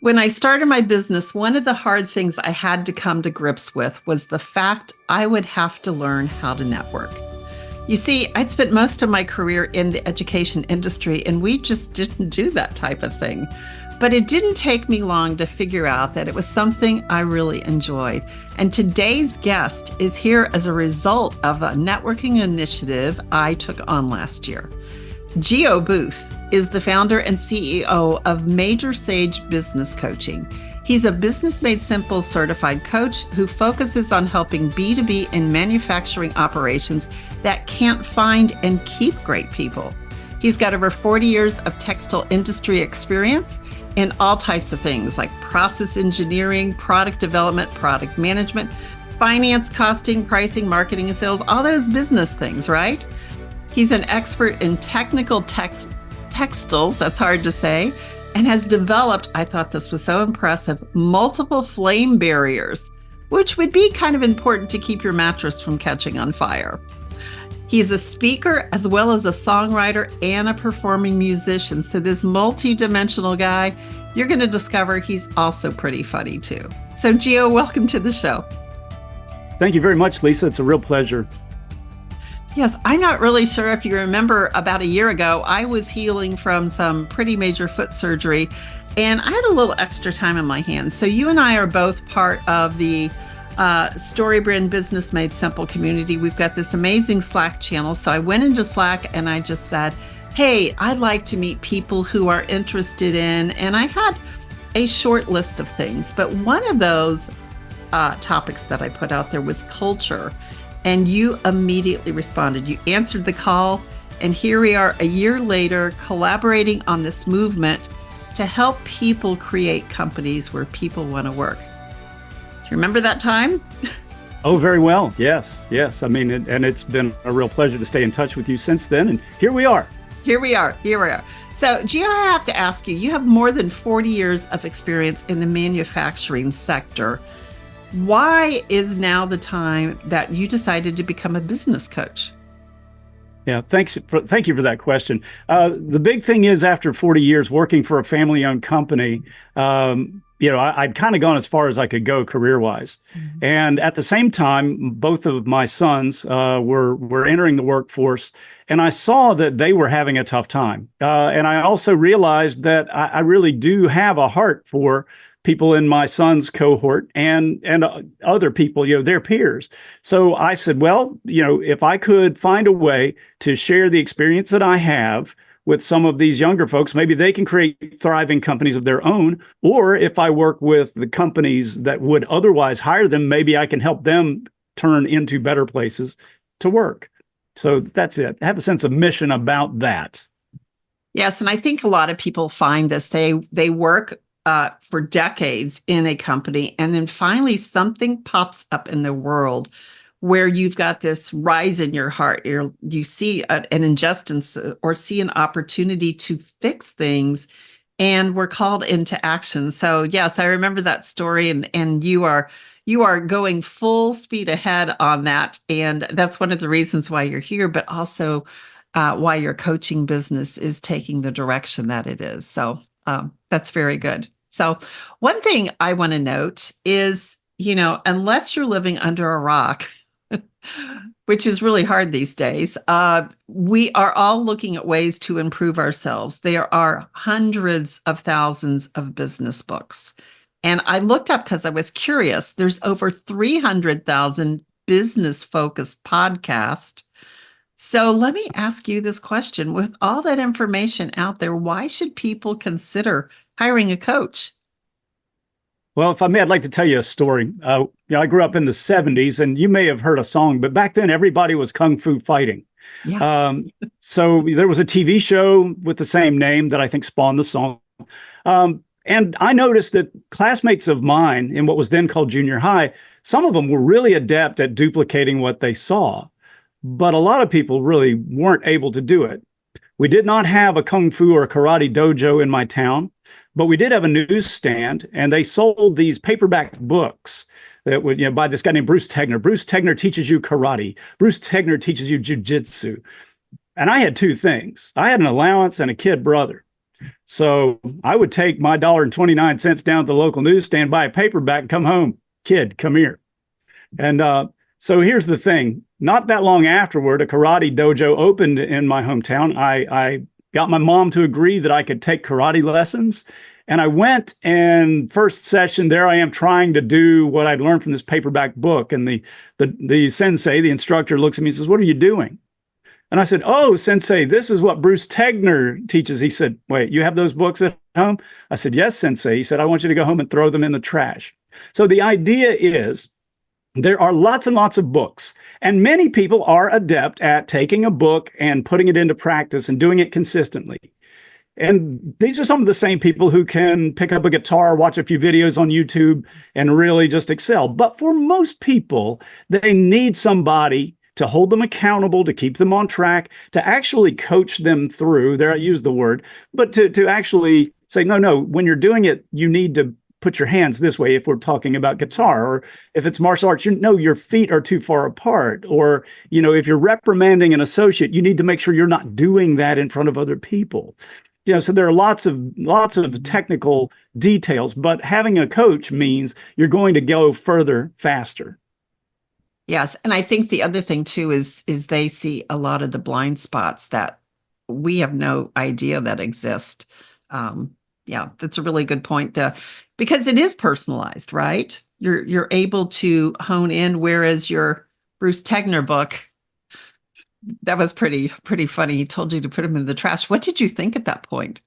When I started my business, one of the hard things I had to come to grips with was the fact I would have to learn how to network. You see, I'd spent most of my career in the education industry, and we just didn't do that type of thing. But it didn't take me long to figure out that it was something I really enjoyed. And today's guest is here as a result of a networking initiative I took on last year. Geo Booth is the founder and CEO of Major Sage Business Coaching. He's a Business Made Simple certified coach who focuses on helping B2B and manufacturing operations that can't find and keep great people. He's got over 40 years of textile industry experience in all types of things like process engineering, product development, product management, finance, costing, pricing, marketing, and sales, all those business things, right? He's an expert in technical textiles, that's hard to say, and has developed, I thought this was so impressive, multiple flame barriers, which would be kind of important to keep your mattress from catching on fire. He's a speaker as well as a songwriter and a performing musician. So this multi-dimensional guy, you're going to discover he's also pretty funny too. So Geo, welcome to the show. Thank you very much, Lisa. It's a real pleasure. Yes, I'm not really sure if you remember about a year ago, I was healing from some pretty major foot surgery and I had a little extra time in my hands. So you and I are both part of the StoryBrand Business Made Simple community. We've got this amazing Slack channel. So I went into Slack and I just said, hey, I'd like to meet people who are interested in, and I had a short list of things, but one of those topics that I put out there was culture. And you immediately responded. You answered the call, and here we are a year later collaborating on this movement to help people create companies where people want to work. Do you remember that time? Oh, very well. Yes. I mean, and it's been a real pleasure to stay in touch with you since then. And here we are. Here we are. So, Gio, I have to ask you, you have more than 40 years of experience in the manufacturing sector. Why is now the time that you decided to become a business coach? Yeah, thank you for that question. The big thing is, after 40 years working for a family-owned company, I'd kind of gone as far as I could go career-wise. Mm-hmm. And at the same time, both of my sons were entering the workforce, and I saw that they were having a tough time. And I also realized that I really do have a heart for people in my son's cohort and other people, their peers. So I said, well, if I could find a way to share the experience that I have with some of these younger folks, maybe they can create thriving companies of their own. Or if I work with the companies that would otherwise hire them, maybe I can help them turn into better places to work. So that's it. I have a sense of mission about that. Yes. And I think a lot of people find this. They work for decades in a company, and then finally something pops up in the world where you've got this rise in your heart. You see an injustice or see an opportunity to fix things, and we're called into action. So yes, I remember that story, and you are going full speed ahead on that, and that's one of the reasons why you're here, but also why your coaching business is taking the direction that it is. So that's very good. So one thing I want to note is, unless you're living under a rock, which is really hard these days, we are all looking at ways to improve ourselves. There are hundreds of thousands of business books. And I looked up because I was curious. There's over 300,000 business-focused podcasts. So let me ask you this question. With all that information out there, why should people consider hiring a coach? Well, if I may, I'd like to tell you a story. I grew up in the 70s, and you may have heard a song, but back then everybody was kung fu fighting. Yes. So there was a TV show with the same name that I think spawned the song. And I noticed that classmates of mine in what was then called junior high, some of them were really adept at duplicating what they saw. But a lot of people really weren't able to do it. We did not have a kung fu or a karate dojo in my town, but we did have a newsstand, and they sold these paperback books that would, by this guy named Bruce Tegner. Bruce Tegner teaches you karate. Bruce Tegner teaches you jujitsu. And I had two things. I had an allowance and a kid brother. So I would take my $1.29 down at the local newsstand, buy a paperback, and come home. Kid, come here. And so here's the thing. Not that long afterward, a karate dojo opened in my hometown. I got my mom to agree that I could take karate lessons. And I went, and first session, there I am trying to do what I'd learned from this paperback book. And the sensei, the instructor, looks at me and says, "What are you doing?" And I said, "Oh, sensei, this is what Bruce Tegner teaches." He said, "Wait, you have those books at home?" I said, "Yes, sensei." He said, "I want you to go home and throw them in the trash." So the idea is there are lots and lots of books, and many people are adept at taking a book and putting it into practice and doing it consistently. And these are some of the same people who can pick up a guitar, watch a few videos on YouTube, and really just excel. But for most people, they need somebody to hold them accountable, to keep them on track, to actually coach them through. There, I use the word, but to actually say, no, when you're doing it, you need to put your hands this way if we're talking about guitar, or if it's martial arts, your feet are too far apart, or, if you're reprimanding an associate, you need to make sure you're not doing that in front of other people. So there are lots of technical details, but having a coach means you're going to go further faster. Yes. And I think the other thing too is they see a lot of the blind spots that we have no idea that exist. Yeah, that's a really good point, because it is personalized, right? You're able to hone in, whereas your Bruce Tegner book, that was pretty funny. He told you to put him in the trash. What did you think at that point?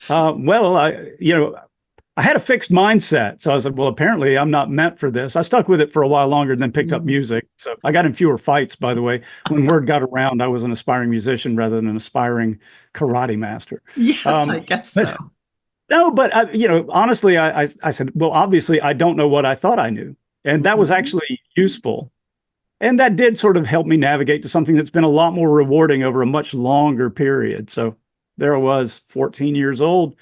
Well, I had a fixed mindset. So I said, well, apparently I'm not meant for this. I stuck with it for a while longer, then picked up music. So I got in fewer fights, by the way. When word got around, I was an aspiring musician rather than an aspiring karate master. Yes, I guess so. No, but honestly, I said, well, obviously I don't know what I thought I knew. And that was actually useful. And that did sort of help me navigate to something that's been a lot more rewarding over a much longer period. So there I was, 14 years old,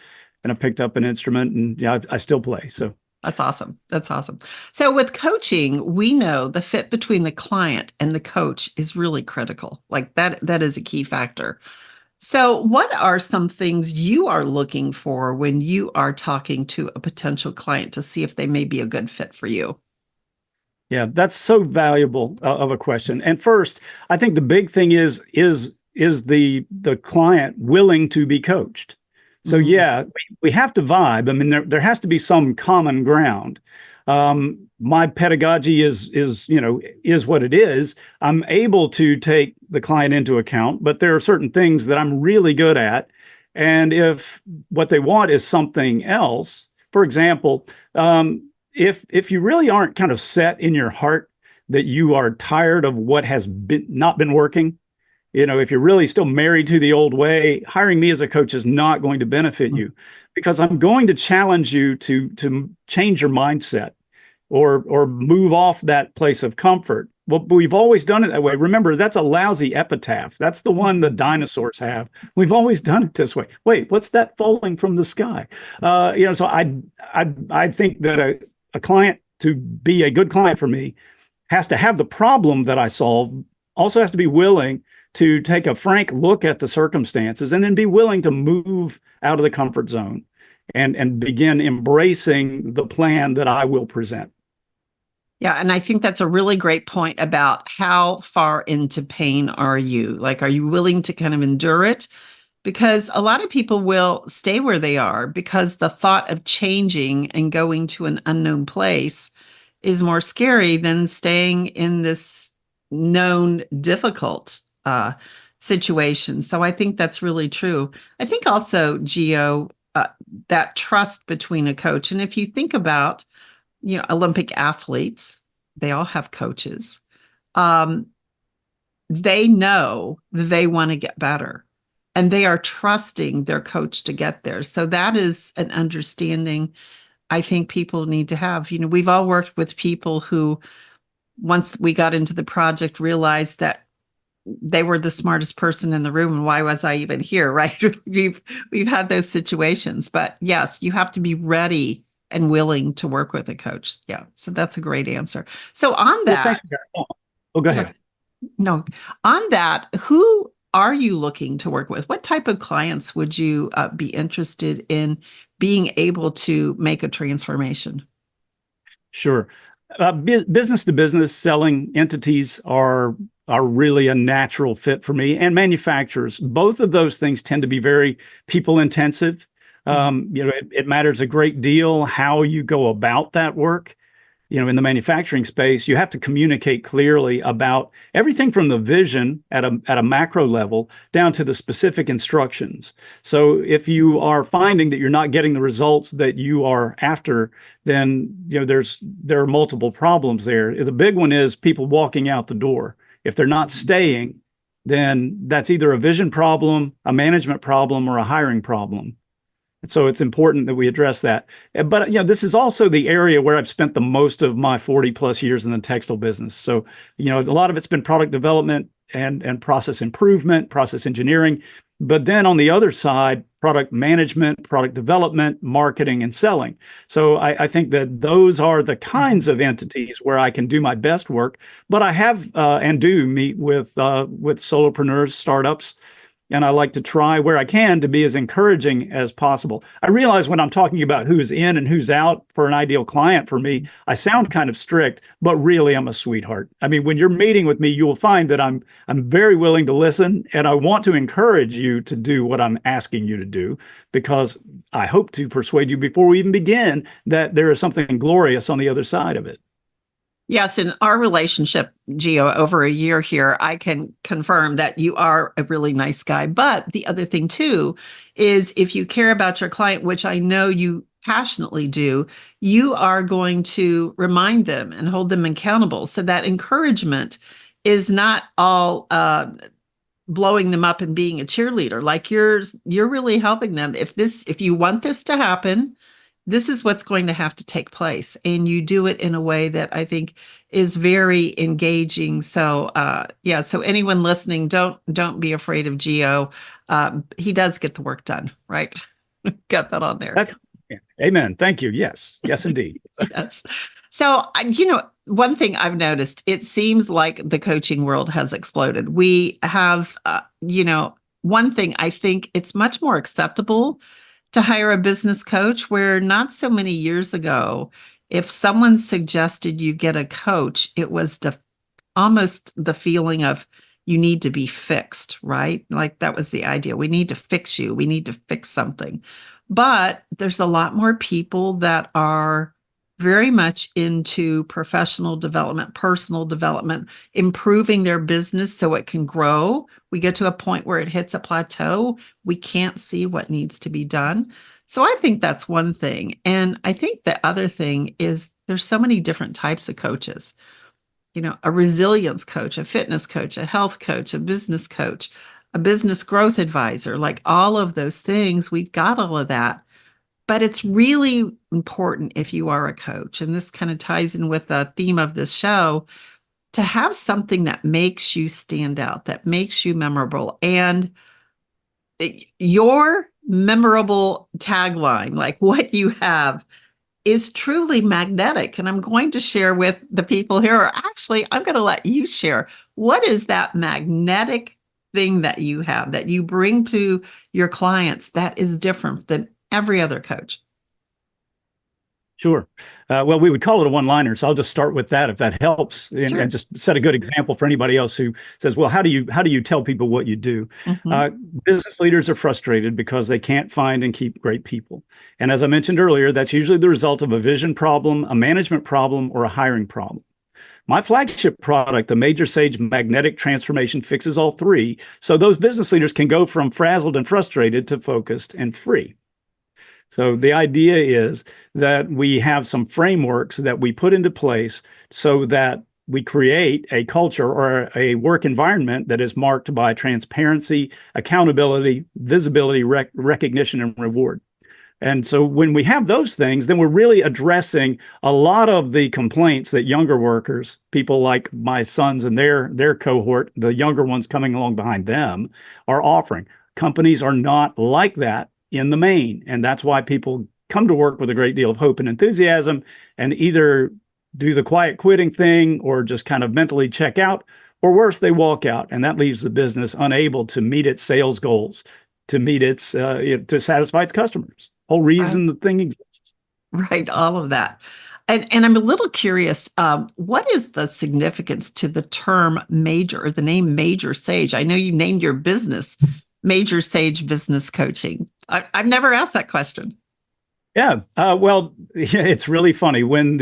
and I picked up an instrument, and I still play. So that's awesome. That's awesome. So with coaching, we know the fit between the client and the coach is really critical. Like that is a key factor. So what are some things you are looking for when you are talking to a potential client to see if they may be a good fit for you? Yeah, that's so valuable of a question. And first, I think the big thing is the client willing to be coached? So yeah, we have to vibe. I mean, there has to be some common ground. My pedagogy is what it is. I'm able to take the client into account, but there are certain things that I'm really good at. And if what they want is something else, for example, if you really aren't kind of set in your heart that you are tired of what has not been working, if you're really still married to the old way, hiring me as a coach is not going to benefit you, because I'm going to challenge you to change your mindset or move off that place of comfort. Well, we've always done it that way. Remember, that's a lousy epitaph. That's the one the dinosaurs have. We've always done it this way. Wait, what's that falling from the sky? So I think that a client, to be a good client for me, has to have the problem that I solve, also has to be willing to take a frank look at the circumstances, and then be willing to move out of the comfort zone and begin embracing the plan that I will present. Yeah, and I think that's a really great point about how far into pain are you? Like, are you willing to kind of endure it? Because a lot of people will stay where they are because the thought of changing and going to an unknown place is more scary than staying in this known difficult situation. So I think that's really true. I think also, Geo, that trust between a coach. And if you think about, Olympic athletes, they all have coaches. They know they want to get better, and they are trusting their coach to get there. So that is an understanding I think people need to have. We've all worked with people who, once we got into the project, realized that they were the smartest person in the room, and why was I even here, right? We've had those situations. But yes, you have to be ready and willing to work with a coach. Yeah. So that's a great answer. So on that, Well, thanks. Oh, go ahead. no, on that, who are you looking to work with? What type of clients would you be interested in being able to make a transformation? Sure. Business to business selling entities are really a natural fit for me, and manufacturers. Both of those things tend to be very people intensive. It matters a great deal how you go about that work. In the manufacturing space, you have to communicate clearly about everything from the vision at a macro level down to the specific instructions. So if you are finding that you're not getting the results that you are after, then there are multiple problems there. The big one is people walking out the door. If they're not staying, then that's either a vision problem, a management problem, or a hiring problem. So it's important that we address that. But this is also the area where I've spent the most of my 40 plus years in the textile business. So, a lot of it's been product development and process improvement, process engineering. But then on the other side, product management, product development, marketing, and selling. So I think that those are the kinds of entities where I can do my best work. But I have and do meet with solopreneurs, startups, and I like to try where I can to be as encouraging as possible. I realize when I'm talking about who's in and who's out for an ideal client for me, I sound kind of strict, but really I'm a sweetheart. I mean, when you're meeting with me, you will find that I'm very willing to listen, and I want to encourage you to do what I'm asking you to do, because I hope to persuade you before we even begin that there is something glorious on the other side of it. Yes, in our relationship, Geo, over a year here, I can confirm that you are a really nice guy. But the other thing too is if you care about your client, which I know you passionately do, you are going to remind them and hold them accountable. So that encouragement is not all blowing them up and being a cheerleader. Like you're really helping them. If you want this to happen, this is what's going to have to take place. And you do it in a way that I think is very engaging. So so anyone listening, don't be afraid of Geo. He does get the work done, right? Got that on there. Amen. Thank you. Yes. Yes, indeed. Yes. So, one thing I've noticed, it seems like the coaching world has exploded. We have, one thing, I think it's much more acceptable to hire a business coach, where not so many years ago, if someone suggested you get a coach, it was almost the feeling of you need to be fixed, right? Like that was the idea. We need to fix you. We need to fix something. But there's a lot more people that are very much into professional development, personal development, improving their business so it can grow. We get to a point where it hits a plateau. We can't see what needs to be done. So I think that's one thing. And I think the other thing is there's so many different types of coaches. A resilience coach, a fitness coach, a health coach, a business coach, a business growth advisor, like all of those things, we've got all of that. But it's really important if you are a coach, and this kind of ties in with the theme of this show, to have something that makes you stand out, that makes you memorable. And your memorable tagline, like what you have, is truly magnetic. And I'm going to share with the people here, or actually, I'm going to let you share. What is that magnetic thing that you have, that you bring to your clients that is different than every other coach? Sure. Well, we would call it a one-liner, so I'll just start with that if that helps, and just set a good example for anybody else who says, "Well, how do you tell people what you do?" Business leaders are frustrated because they can't find and keep great people, and as I mentioned earlier, that's usually the result of a vision problem, a management problem, or a hiring problem. My flagship product, the Major Sage Magnetic Transformation, fixes all three, so those business leaders can go from frazzled and frustrated to focused and free. So the idea is that we have some frameworks that we put into place so that we create a culture or a work environment that is marked by transparency, accountability, visibility, recognition, and reward. And so when we have those things, then we're really addressing a lot of the complaints that younger workers, people like my sons and their cohort, the younger ones coming along behind them, are offering. Companies are not like that in the main. And that's why people come to work with a great deal of hope and enthusiasm and either do the quiet quitting thing or just kind of mentally check out, or worse, they walk out, and that leaves the business unable to meet its sales goals, to meet its to satisfy its customers. Whole Right. reason the thing exists. Right, all of that. And I'm a little curious, what is the significance to the term major or the name Major Sage? I know you named your business Major Sage Business Coaching. I've never asked that question. Yeah, well, it's really funny when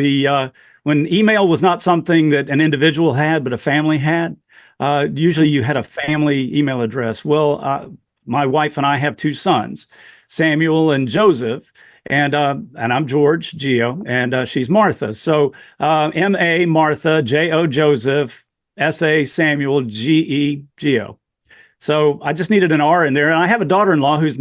email was not something that an individual had, but a family had. Usually, you had a family email address. Well, my wife and I have two sons, Samuel and Joseph, and I'm George Geo, and she's Martha. So M.A. Martha, J.O. Joseph, S.A. Samuel, G.E. Geo. So I just needed an R in there, and I have a daughter-in-law whose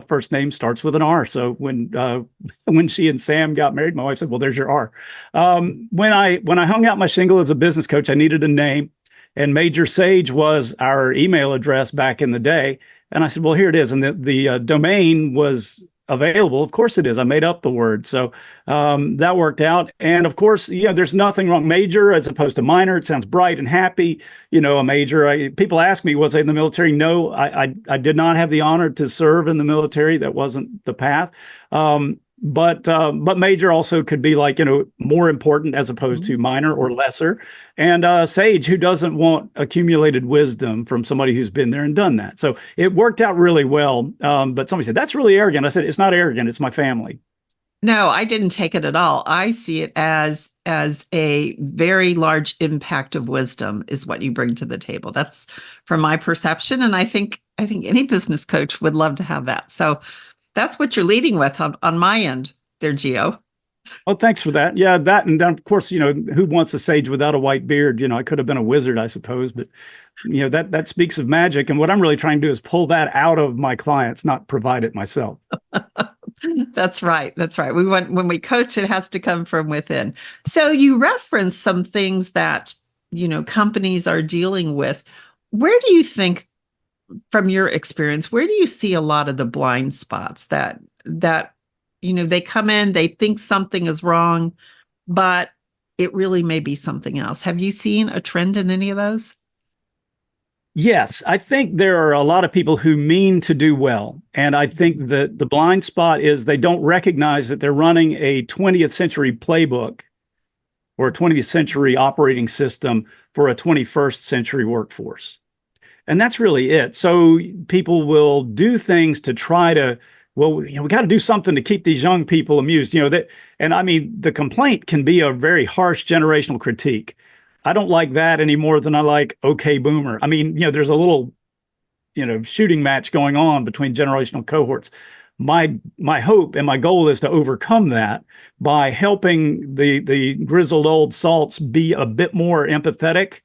first name starts with an R. So when she and Sam got married, my wife said, "Well, there's your R." When I hung out my shingle as a business coach, I needed a name, and Major Sage was our email address back in the day. And I said, "Well, here it is," and the domain was available. Of course, it is. I made up the word, so that worked out. And of course, there's nothing wrong. Major as opposed to minor. It sounds bright and happy. A major. People ask me, was I in the military? No, I did not have the honor to serve in the military. That wasn't the path. But major also could be like, more important as opposed to minor or lesser. And sage, who doesn't want accumulated wisdom from somebody who's been there and done that? So it worked out really well. But somebody said, "That's really arrogant." I said, "It's not arrogant. It's my family." No, I didn't take it at all. I see it as a very large impact of wisdom is what you bring to the table. That's from my perception, and I think any business coach would love to have that. So that's what you're leading with on my end there, Geo. Oh, thanks for that. Yeah, that. And then, of course, who wants a sage without a white beard? I could have been a wizard, I suppose, but that speaks of magic. And what I'm really trying to do is pull that out of my clients, not provide it myself. That's right. That's right. When we coach, it has to come from within. So you reference some things that, companies are dealing with. Where do you think, from your experience, where do you see a lot of the blind spots that they come in, they think something is wrong, but it really may be something else? Have you seen a trend in any of those? Yes, I think there are a lot of people who mean to do well. And I think that the blind spot is they don't recognize that they're running a 20th century playbook or a 20th century operating system for a 21st century workforce. And that's really it. So people will do things to try to, well, we got to do something to keep these young people amused. And I mean, the complaint can be a very harsh generational critique. I don't like that any more than I like "Okay, Boomer." I mean, there's a little, shooting match going on between generational cohorts. My hope and my goal is to overcome that by helping the grizzled old salts be a bit more empathetic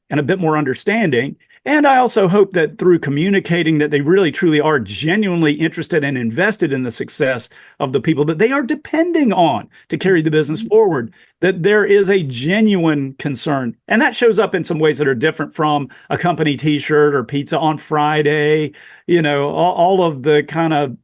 and a bit more understanding. And I also hope that through communicating that they really truly are genuinely interested and invested in the success of the people that they are depending on to carry the business forward, that there is a genuine concern. And that shows up in some ways that are different from a company t-shirt or pizza on Friday, all of the kind of,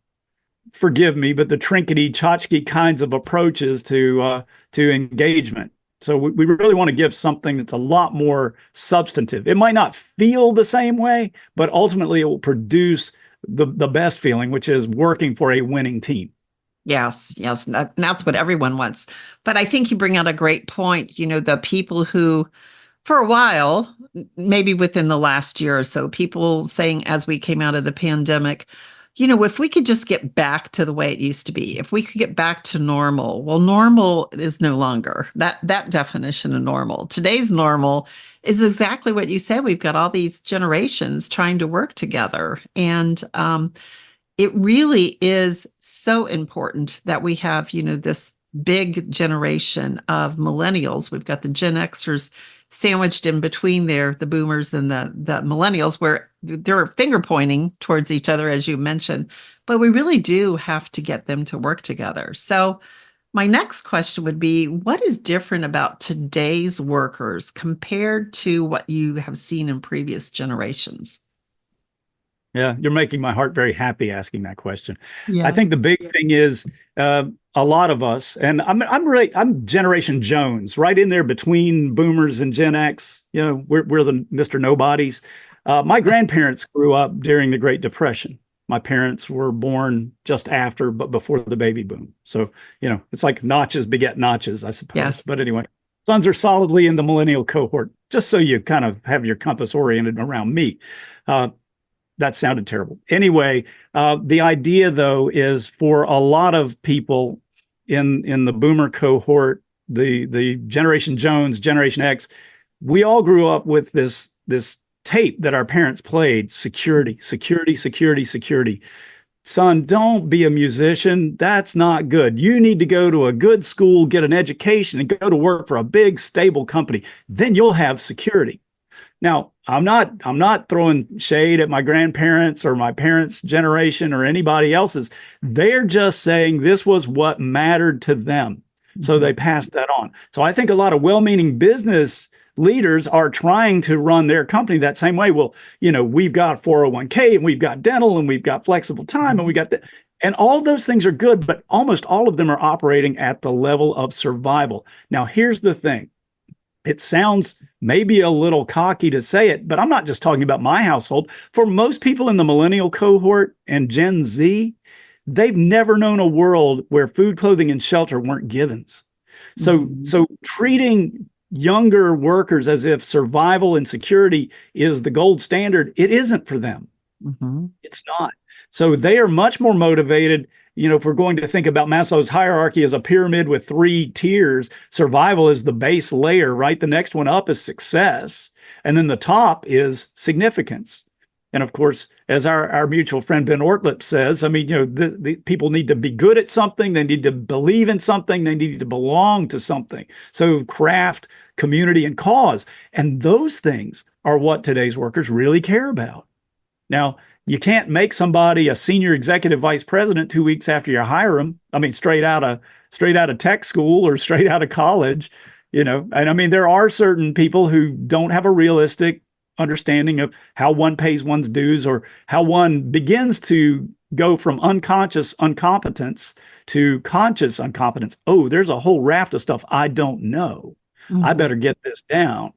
forgive me, but the trinkety tchotchke kinds of approaches to engagement. So we really want to give something that's a lot more substantive. It might not feel the same way, but ultimately it will produce the best feeling, which is working for a winning team. Yes, yes, that's what everyone wants. But I think you bring out a great point. The people who, for a while, maybe within the last year or so, people saying as we came out of the pandemic, if we could just get back to the way it used to be, if we could get back to normal. Well, normal is no longer that definition of normal. Today's normal is exactly what you said. We've got all these generations trying to work together. And it really is so important that we have, this big generation of millennials. We've got the Gen Xers sandwiched in between there, the boomers and the millennials, where they're finger pointing towards each other, as you mentioned. But we really do have to get them to work together. So my next question would be, what is different about today's workers compared to what you have seen in previous generations? Yeah, you're making my heart very happy asking that question. I Yeah. think the big thing is a lot of us, and I'm Generation Jones, right in there between Boomers and Gen X. You know, we're the Mr. Nobodies. My grandparents grew up during the Great Depression. My parents were born just after, but before the baby boom. So, you know, it's like notches beget notches, I suppose. Yes. But anyway, sons are solidly in the millennial cohort, just so you kind of have your compass oriented around me. Uh, that sounded terrible. Anyway, the idea, though, is for a lot of people in the boomer cohort, the Generation Jones, Generation X, we all grew up with this tape that our parents played: security, security, security, security. Son, don't be a musician. That's not good. You need to go to a good school, get an education, and go to work for a big, stable company. Then you'll have security. Now, I'm not throwing shade at my grandparents or my parents' generation or anybody else's. They're just saying this was what mattered to them. So they passed that on. So I think a lot of well-meaning business leaders are trying to run their company that same way. Well, you know, we've got 401k and we've got dental and we've got flexible time and we got that. And all those things are good, but almost all of them are operating at the level of survival. Now, here's the thing. It sounds maybe a little cocky to say it, but I'm not just talking about my household. For most people in the millennial cohort and Gen Z, they've never known a world where food, clothing, and shelter weren't givens. So treating younger workers as if survival and security is the gold standard, it isn't for them. It's not. So they are much more motivated. You know, if we're going to think about Maslow's hierarchy as a pyramid with 3 tiers, survival is the base layer, right? The next one up is success. And then the top is significance. And of course, as our mutual friend Ben Ortlip says, I mean, you know, the people need to be good at something. They need to believe in something. They need to belong to something. So craft, community, and cause. And those things are what today's workers really care about. Now, you can't make somebody a senior executive vice president 2 weeks after you hire them. I mean, straight out of tech school or straight out of college, you know. And I mean, there are certain people who don't have a realistic understanding of how one pays one's dues or how one begins to go from unconscious incompetence to conscious incompetence. Oh, there's a whole raft of stuff I don't know. I better get this down.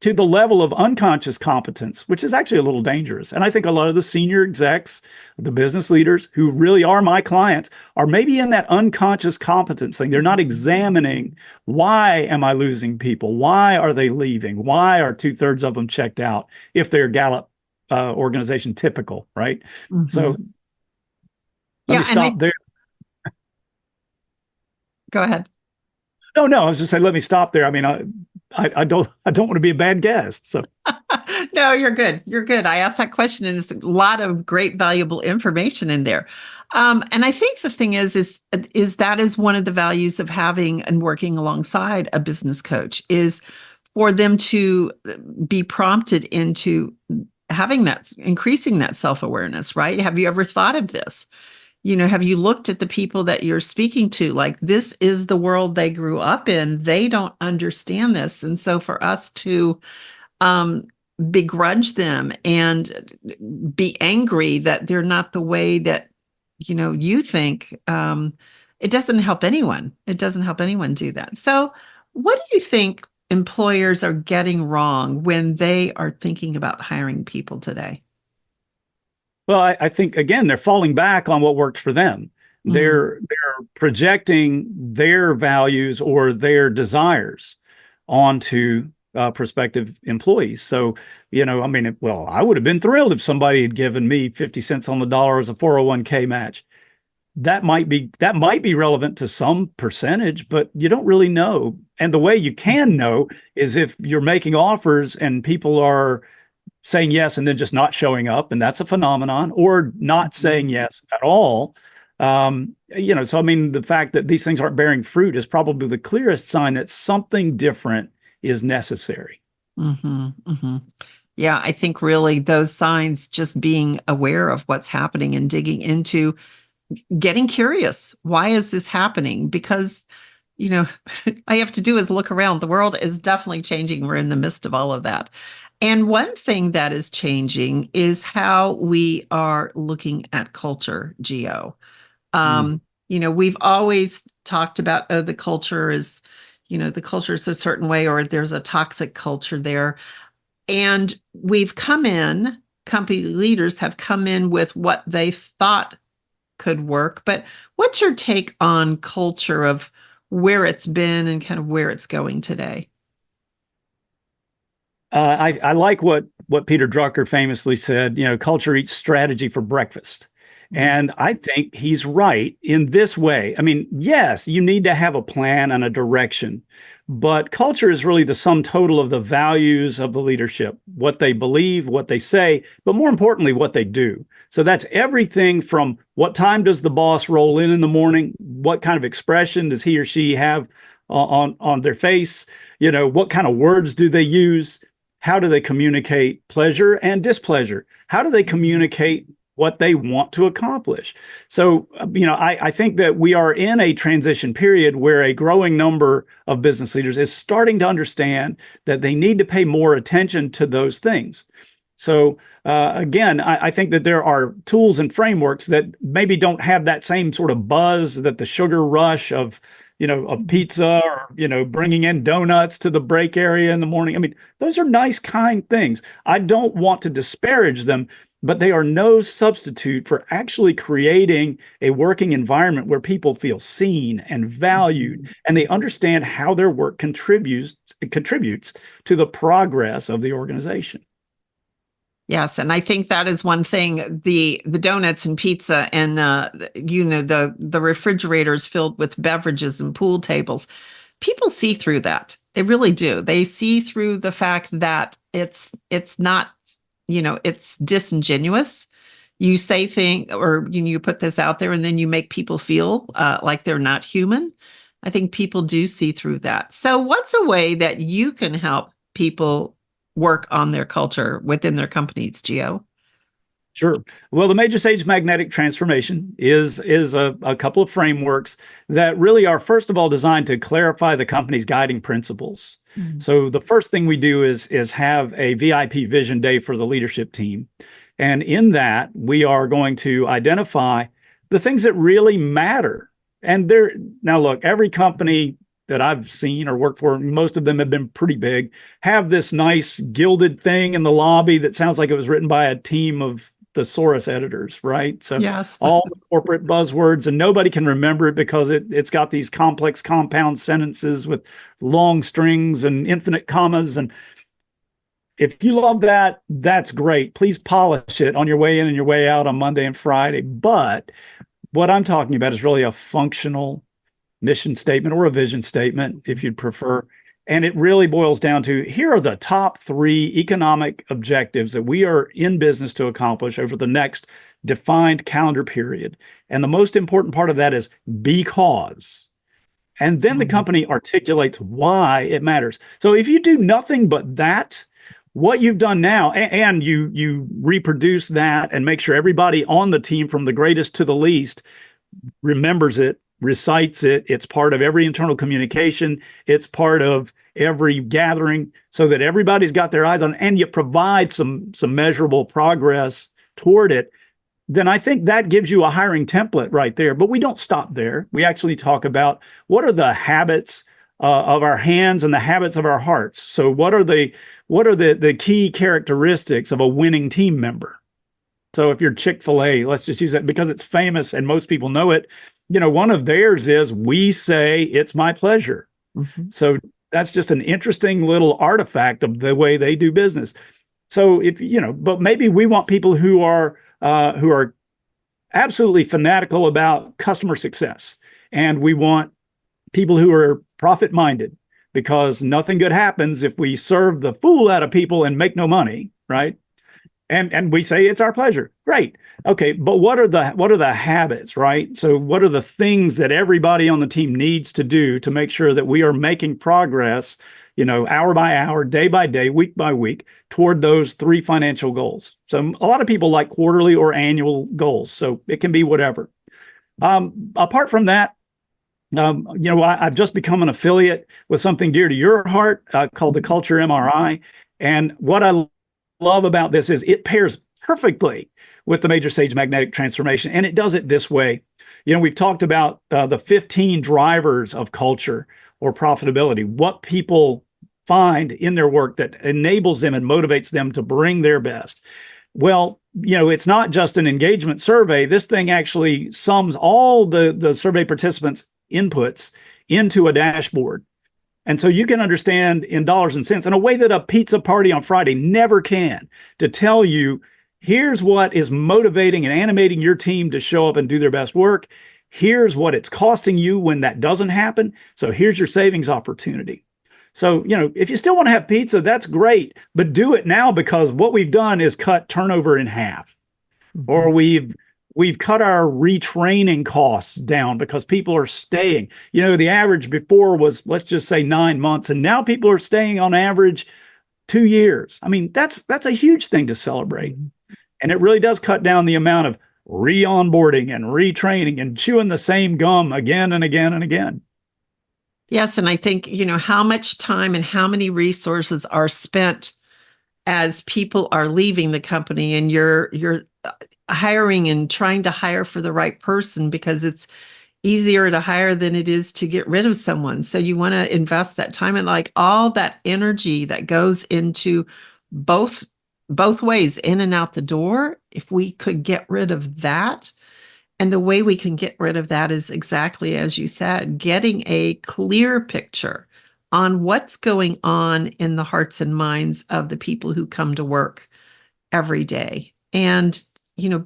To the level of unconscious competence, which is actually a little dangerous. And I think a lot of the senior execs, the business leaders who really are my clients, are maybe in that unconscious competence thing. They're not examining, why am I losing people? Why are they leaving? Why are 2/3 of them checked out if they're Gallup organization typical, right? So let me stop there. Go ahead. No, I was just saying, let me stop there. I mean, I don't want to be a bad guest. So No, you're good. You're good. I asked that question and there's a lot of great, valuable information in there. And I think the thing is that is one of the values of having and working alongside a business coach, is for them to be prompted into having that, increasing that self-awareness, right? Have you ever thought of this? You know, have you looked at the people that you're speaking to? Like, this is the world they grew up in. They don't understand this. And so for us to begrudge them and be angry that they're not the way that, you know, you think, it doesn't help anyone. It doesn't help anyone do that. So what do you think employers are getting wrong when they are thinking about hiring people today? Well, I think, again, they're falling back on what worked for them. They're projecting their values or their desires onto prospective employees. So, you know, I mean, well, I would have been thrilled if somebody had given me 50 cents on the dollar as a 401k match. That might be relevant to some percentage, but you don't really know. And the way you can know is if you're making offers and people are saying yes and then just not showing up, and that's a phenomenon, or not saying yes at all. You know, so I mean, the fact that these things aren't bearing fruit is probably the clearest sign that something different is necessary. Yeah, I think really those signs, just being aware of what's happening and digging into, getting curious. Why is this happening? Because, you know, I have to do is look around. The world is definitely changing. We're in the midst of all of that. And one thing that is changing is how we are looking at culture, Geo. We've always talked about, oh, the culture is, the culture is a certain way, or there's a toxic culture there. And company leaders have come in with what they thought could work. But what's your take on culture of where it's been and kind of where it's going today? I like what Peter Drucker famously said, culture eats strategy for breakfast. And I think he's right in this way. I mean, yes, you need to have a plan and a direction, but culture is really the sum total of the values of the leadership, what they believe, what they say, but more importantly, what they do. So that's everything from what time does the boss roll in the morning? What kind of expression does he or she have on their face? What kind of words do they use? How do they communicate pleasure and displeasure? How do they communicate what they want to accomplish? So, I think that we are in a transition period where a growing number of business leaders is starting to understand that they need to pay more attention to those things. So, again, I think that there are tools and frameworks that maybe don't have that same sort of buzz that the sugar rush of pizza or, bringing in donuts to the break area in the morning. I mean, those are nice, kind things. I don't want to disparage them, but they are no substitute for actually creating a working environment where people feel seen and valued, and they understand how their work contributes to the progress of the organization. Yes, and I think that is one thing, the donuts and pizza and the refrigerators filled with beverages and pool tables. People see through that. They really do. They see through the fact that it's not, it's disingenuous. You say things, or you put this out there and then you make people feel like they're not human. I think people do see through that. So what's a way that you can help people work on their culture within their companies, Geo? Sure. Well, the major stage magnetic transformation is a couple of frameworks that really are, first of all, designed to clarify the company's guiding principles. Mm-hmm. So the first thing we do is have a VIP vision day for the leadership team. And in that, we are going to identify the things that really matter. And now look, every company that I've seen or worked for, most of them have been pretty big, have this nice gilded thing in the lobby that sounds like it was written by a team of thesaurus editors, right? So yes. All the corporate buzzwords, and nobody can remember it because it's got these complex compound sentences with long strings and infinite commas. And if you love that, that's great. Please polish it on your way in and your way out on Monday and Friday. But what I'm talking about is really a functional mission statement, or a vision statement, if you'd prefer. And it really boils down to, here are the top 3 economic objectives that we are in business to accomplish over the next defined calendar period. And the most important part of that is because. And then the company articulates why it matters. So if you do nothing but that, what you've done now, and you reproduce that and make sure everybody on the team, from the greatest to the least, remembers it, recites it. It's part of every internal communication. It's part of every gathering, so that everybody's got their eyes on it, and you provide some measurable progress toward it. Then I think that gives you a hiring template right there. But we don't stop there. We actually talk about what are the habits of our hands and the habits of our hearts. So what are the key characteristics of a winning team member? So if you're Chick-fil-A, let's just use that because it's famous and most people know it. One of theirs is, we say it's my pleasure. Mm-hmm. So that's just an interesting little artifact of the way they do business. So but maybe we want people who are absolutely fanatical about customer success, and we want people who are profit-minded, because nothing good happens if we serve the fool out of people and make no money, right? And we say it's our pleasure. Great. Okay, but what are the habits, right? So what are the things that everybody on the team needs to do to make sure that we are making progress, hour by hour, day by day, week by week, toward those 3 financial goals? So a lot of people like quarterly or annual goals, so it can be whatever. Apart from that, I've just become an affiliate with something dear to your heart called the Culture MRI. And what I love about this is it pairs perfectly with the major sage magnetic transformation. And it does it this way. We've talked about the 15 drivers of culture or profitability, what people find in their work that enables them and motivates them to bring their best. Well, it's not just an engagement survey. This thing actually sums all the survey participants' inputs into a dashboard. And so you can understand in dollars and cents in a way that a pizza party on Friday never can, to tell you, here's what is motivating and animating your team to show up and do their best work. Here's what it's costing you when that doesn't happen. So here's your savings opportunity. So, if you still want to have pizza, that's great, but do it now, because what we've done is cut turnover in half, or we've cut our retraining costs down because people are staying. The average before was, let's just say 9 months, and now people are staying on average 2 years. I mean, that's a huge thing to celebrate. And it really does cut down the amount of re-onboarding and retraining and chewing the same gum again and again and again. Yes, and I think, how much time and how many resources are spent as people are leaving the company, and you're hiring and trying to hire for the right person, because it's easier to hire than it is to get rid of someone. So you want to invest that time, and like all that energy that goes into both ways, in and out the door. If we could get rid of that, and the way we can get rid of that is exactly as you said, getting a clear picture on what's going on in the hearts and minds of the people who come to work every day. And,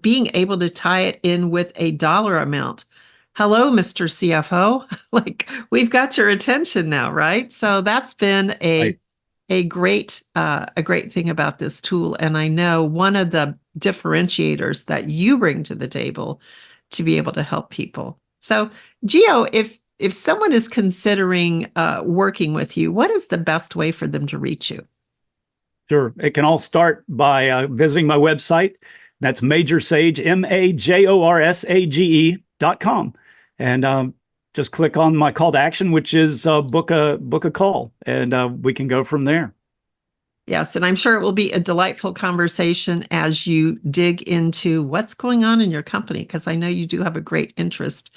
being able to tie it in with a dollar amount. Hello, Mr. CFO. Like, we've got your attention now, right? So that's been a great thing about this tool. And I know one of the differentiators that you bring to the table to be able to help people. So, Geo, if someone is considering working with you, what is the best way for them to reach you? Sure. It can all start by visiting my website. That's majorsage, majorsage.com. And just click on my call to action, which is book a call, and we can go from there. Yes, and I'm sure it will be a delightful conversation as you dig into what's going on in your company, because I know you do have a great interest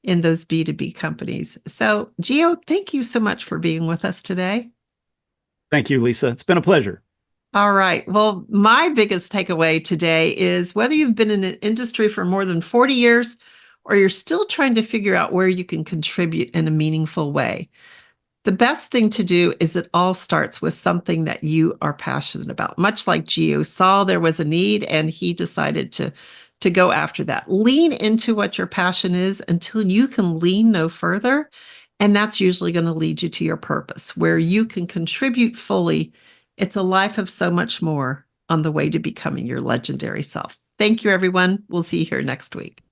in those B2B companies. So, Geo, thank you so much for being with us today. Thank you, Lisa. It's been a pleasure. All right. Well, my biggest takeaway today is whether you've been in an industry for more than 40 years or you're still trying to figure out where you can contribute in a meaningful way, the best thing to do is it all starts with something that you are passionate about. Much like Geo saw there was a need and he decided to go after that. Lean into what your passion is until you can lean no further. And that's usually going to lead you to your purpose, where you can contribute fully. It's a life of so much more on the way to becoming your legendary self. Thank you, everyone. We'll see you here next week.